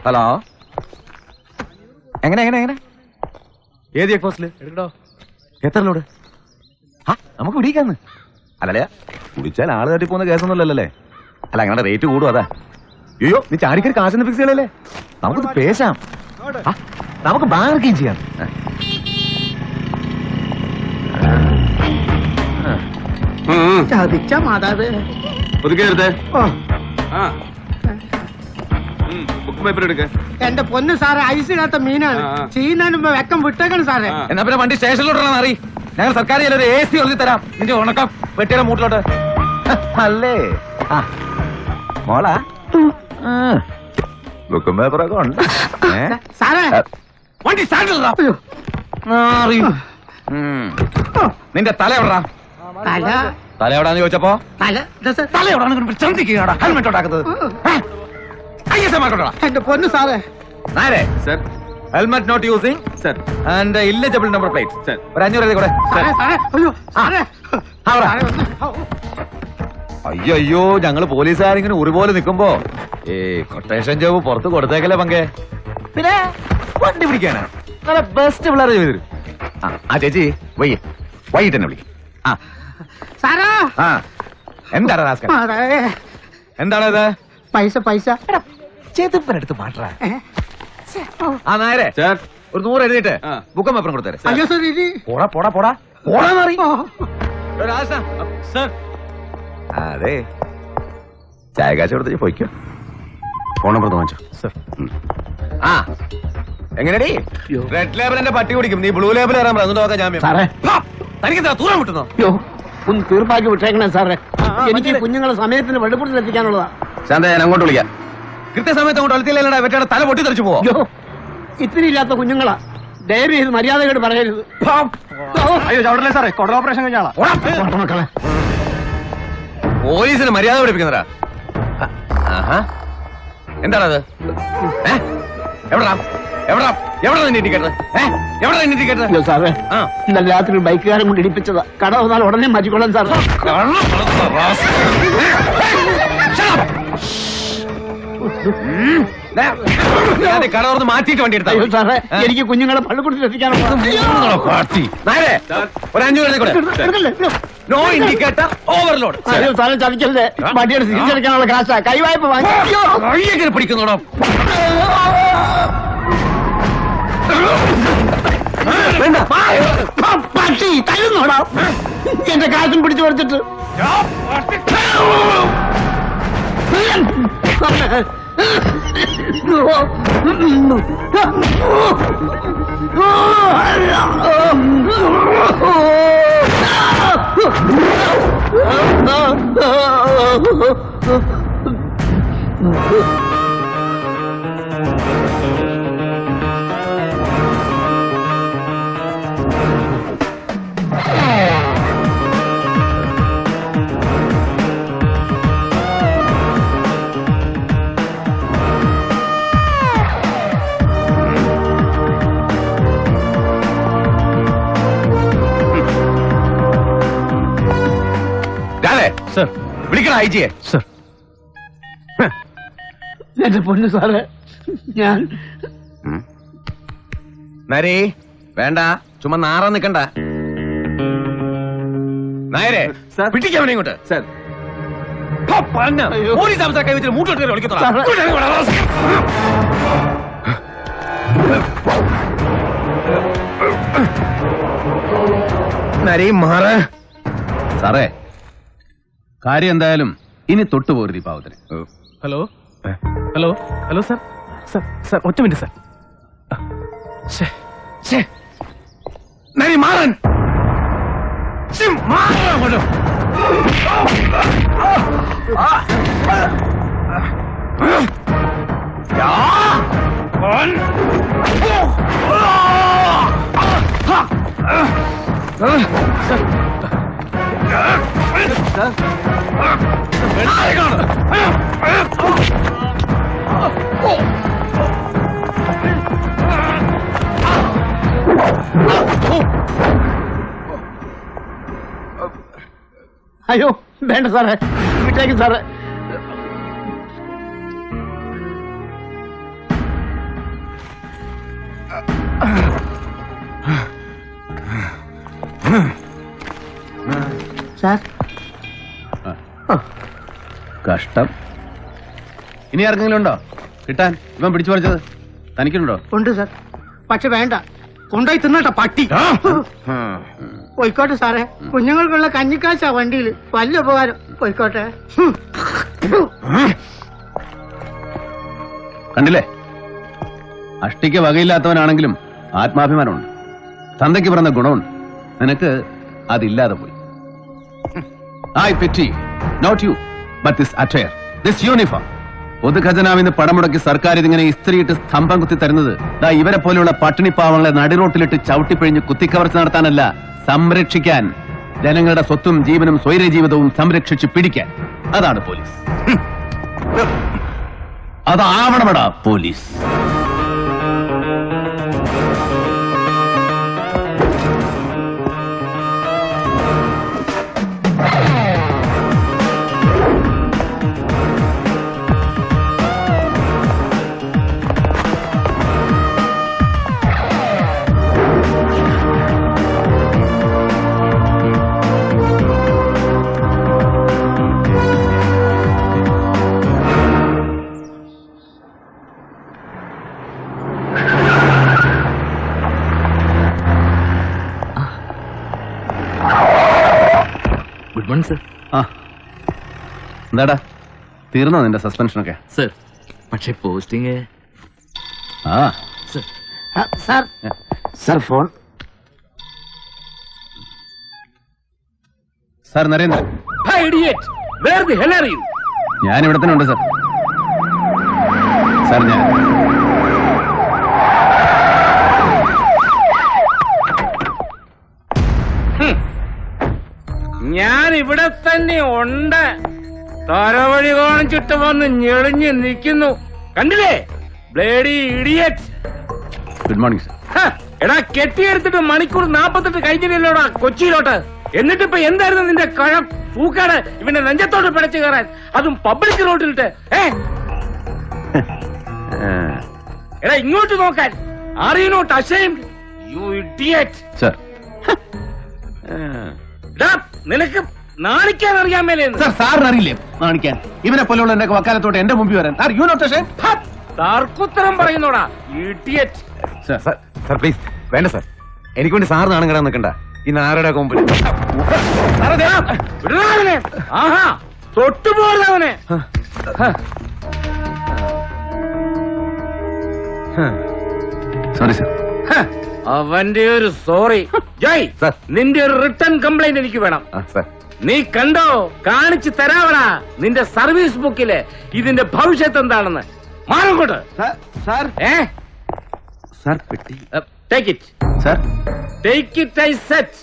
Hello, എങ്ങനെ എങ്ങനെ എങ്ങനെ ഏത് ചെക്ക് പോസ്റ്റില് എത്ര ലോഡ്? നമുക്ക് പിടിക്കാന്ന് അല്ലല്ലേ? കുടിച്ചാൽ ആള് തട്ടി പോകുന്ന കേസൊന്നുമല്ലല്ലേ? അല്ല അങ്ങനെ റേറ്റ് കൂടും അതാ. അയ്യോ, നീ ചാടിക്കൊരു കാശൊന്നും ഫിക്സ് ചെയ്യലല്ലേ? നമുക്കിത് പേശാം, നമുക്ക് ബാർഗെയിൻ ചെയ്യാം. ചതിച്ച മാതാവ് എന്റെ പൊന്ന് സാറേ, ഐസിടാത്ത മീനാണ്. ചെയ്യുന്നതിന് മുമ്പ് വെക്കം വിട്ടേക്കണം സാറേ. എന്നാ പിന്നെ വണ്ടി സ്റ്റേഷനിലോട്ടാണ് മാറി. ഞങ്ങൾ സർക്കാർ ഒരു AC ഒഴുതി തരാം നിന്റെ ഉണക്കം വെട്ടിയുടെ മൂട്ടിലോട്ട്. അല്ലേ മോളാ? ബുക്കും പേപ്പറൊക്കെ ഉണ്ട് സാറേ. വണ്ടി നിന്റെ തല എവിടാ? തല എവിടാന്ന് ചോദിച്ചപ്പോ തല എവിടാന്ന് ചന്തിക്കുകയാണ് ഹെൽമെറ്റ് ഉണ്ടാക്കുന്നത്. എന്റെ പൊന്ന് സാറേ. നേരെ helmet not using sir and illegible number plate sir. ഒരു 500 എഴുതി കൂടെ. അയ്യോ, ഞങ്ങള് പോലീസുകാരിങ്ങനെ ഉറിപോലെ നിക്കുമ്പോ കൊട്ടേഷൻ ജോബ് പുറത്ത് കൊടുത്തേക്കല്ലേ പങ്കെ. പിന്നെ വണ്ടി പിടിക്കാനാ നല്ല ബെസ്റ്റ് പിള്ളേരെ ചെയ്തു തരും. ആ ചേച്ചി വൈകിട്ട് തന്നെ വിളിക്കും. എന്താണ് റാസ്കൽ? എന്താണത്? പൈസ പൈസ ചെതുപ്പനെടുത്ത് മാറ്റാ. ആ നേരെ ഒരു 100 എഴുതിയിട്ട് ബുക്കും പേപ്പറും കൊടുത്തേ. പോടാ പോടാ പോടാ പോടാ മാറി. അതെ, ചായ കാശ് കൊടുത്ത് പോയിക്കോ. ഫോൺ നമ്പർ വാങ്ങിച്ചോ സർ. ആ എങ്ങനെയാടി? റെഡ് ലേബലിന്റെ പട്ടി കുടിക്കും, നീ ബ്ലൂ ലേബിൾ കയറാൻ പറ. നോക്കാം ജാമ്യം. തനിക്കെന്താ ദൂരം വിട്ടുന്നോ? ഒന്ന് തീർപ്പാക്കി വിട്ടേക്കണേ സാറേ. എനിക്ക് കുഞ്ഞുങ്ങളെ സമയത്തിന് വെള്ളപ്പുറത്തിൽ എത്തിക്കാനുള്ളതാ. ശാന്ത, ഞാൻ അങ്ങോട്ട് വിളിക്കാം. കൃത്യസമയത്ത് അങ്ങോട്ട് അളത്തില്ലടാ, വെറ്റയുടെ തല പൊട്ടി തെറിച്ചു പോവോ? ഇത്തിരി ഇല്ലാത്ത കുഞ്ഞുങ്ങളാ, ദയവ് ചെയ്ത് മര്യാദയോട് പറയരുത്. അയ്യോ ചവിടല്ലേ സാറേ, കൊടൽ ഓപ്പറേഷൻ കഴിഞ്ഞാളാ. പോലീസിന് മര്യാദ പഠിപ്പിക്കുന്നതാ. എന്താണത്? എവിടാ എവിടാ എവിടെ നിന്റെ ഇൻഡിക്കേറ്റർ? എവിടെ നിന്റെ ഇൻഡിക്കേറ്റർ? സാറേ, ഇന്നലെ രാത്രി ബൈക്കുകാരൻ കൊണ്ട് ഇടിപ്പിച്ചതാ. കട വന്നാൽ ഉടനെ മാറ്റിക്കൊള്ളാൻ സാർ. കടവർന്ന് മാറ്റിയിട്ട് വണ്ടി എടുത്താ സാറേ. എനിക്ക് കുഞ്ഞുങ്ങളെ പള്ളിക്കൂടത്തിൽ എത്തിക്കാനുള്ള ഒരു 500 കൂടെ. No indicator overload. സാറേ ചതിക്കല്ലേ, വണ്ടിയുടെ തിരിച്ചെടുക്കാനുള്ള കാശാ. കൈവായ്പ വാങ്ങി പിടിക്കുന്നോടോ? പട്ടി തരുന്നോടാ എന്റെ കാശും പിടിച്ചു പറിച്ചിട്ട്. വിളിക്കണം ഐജിയെ. എന്റെ പൊന്നു സാറേ, ഞാൻ നരേ വേണ്ട, ചുമ്മാ നാറാൻ നിക്കണ്ട. നായരെ പിടിക്കാൻ ഇങ്ങോട്ട്. പോലീസ് അവസ്ഥ കൈവച്ചിട്ട് മൂട്ടോട്ട് വിളിക്കത്തോളാം. നരേ മാറ്. സാറേ, കാര്യം എന്തായാലും ഇനി തൊട്ടുപോരുത് ഈ പാവത്തിന്. Hello hello hello sir sir sir, ഒറ്റ മിനിറ്റ് സാർ. നരി മാറൻ മാറോ. അയ്യോ വേണ്ട സാറേ, വിട്ടേക്കും സാറേ. സാർ കഷ്ടം. ഇനി ആർക്കെങ്കിലും ഉണ്ടോ കിട്ടാൻ? ഇവൻ പിടിച്ചു പറിച്ചത് തനിക്കുണ്ടോ? ഉണ്ട് സാർ, പക്ഷെ വേണ്ട, കൊണ്ടുപോയി തിന്നട്ടെ പട്ടി. പോയിക്കോട്ടെ സാറേ, കുഞ്ഞുങ്ങൾക്കുള്ള കഞ്ഞിക്കാശാ വണ്ടിയിൽ, വലിയ ഉപകാരം. പോയിക്കോട്ടെ. കണ്ടില്ലേ, അഷ്ടിക്ക് വകയില്ലാത്തവനാണെങ്കിലും ആത്മാഭിമാനമുണ്ട്, തന്തയ്ക്ക് പറഞ്ഞ ഗുണമുണ്ട്. നിനക്ക് അതില്ലാതെ പോയി. I pity not you but this attire, this uniform. പൊതുഖജനാവിന്ന് പണം മുടക്കി സർക്കാർ ഇതിങ്ങനെ ഇസ്ത്രീയിട്ട് സ്തംഭം കുത്തി തരുന്നത് ഇവരെ പോലെയുള്ള പട്ടിണിപ്പാവങ്ങളെ നടിറോട്ടിലിട്ട് ചവിട്ടിപ്പിഴിഞ്ഞ് കുത്തിക്കവർച്ച നടത്താനല്ല, സംരക്ഷിക്കാൻ. ജനങ്ങളുടെ സ്വത്തും ജീവനും സ്വൈര ജീവിതവും സംരക്ഷിച്ച് പിടിക്കാൻ. അതാണ് പോലീസ്. അതാവണമെടാ പോലീസ്. Good morning sir. എന്താടാ, തീർന്നോ നിന്റെ സസ്പെൻഷനൊക്കെ? സർ, പക്ഷേ പോസ്റ്റിംഗ്. ആ sir sir phone. Sir Narendran. ഞാൻ ഇവിടെ തന്നെ ഉണ്ട് സാർ. സാർ ഞാൻ ഇവിടെ തന്നെ ഉണ്ട്. തലവഴി കാണിച്ചിട്ട് വന്ന് ഞെളിഞ്ഞ് നിൽക്കുന്നു, കണ്ടില്ലേ? Bloody idiot. Good morning sir. എടാ, കെട്ടിയെടുത്തിട്ട് മണിക്കൂർ 48 കഴിഞ്ഞില്ലല്ലോടാ കൊച്ചിയിലോട്ട്. എന്നിട്ടിപ്പോ എന്തായിരുന്നു നിന്റെ കഴം സൂക്കാട് ഇവന്റെ നെഞ്ചത്തോട്ട് പിടച്ചു കയറാൻ, അതും പബ്ലിക് റോഡിലിട്ട്. എടാ, ഇങ്ങോട്ട് നോക്കാൻ. Are you not ashamed, you idiot? Sir. നിനക്ക് നാണിക്കാൻ അറിയാൻ മേലെന്ന്. സാർ, സാറിന് അറിയില്ലേ നാണിക്കാൻ? ഇവനെ പോലെയുള്ള എന്റെ വക്കാലത്തോട്ട് എന്റെ മുമ്പിൽ വരാൻ. Are you not ashamed? തർക്കുത്തരം പറയുന്നോടാ ഇഡിയറ്റ്. സാർ പ്ലീസ്, വേണ്ട സാർ, എനിക്ക് വേണ്ടി സാർ നാണം കിടാൻ നിൽക്കണ്ട. ഈ നാരുടെ കൊമ്പിൽ വിടാവനെ. ആഹാ, തൊട്ടുപോലവനെ. Sorry sir. അവന്റെ ഒരു സോറി. ജയ്, സാർ. നിന്റെ ഒരു റിട്ടേൺ കംപ്ലൈന്റ് എനിക്ക് വേണം. സാർ. നീ കണ്ടോ, കാണിച്ചു തരാവടാ നിന്റെ സർവീസ് ബുക്കില് ഇതിന്റെ ഭവിഷ്യത്ത് എന്താണെന്ന്. മാറങ്ങോട്ട്. സാർ. സാർ പെട്ടി. Take it, sir. Take it I set.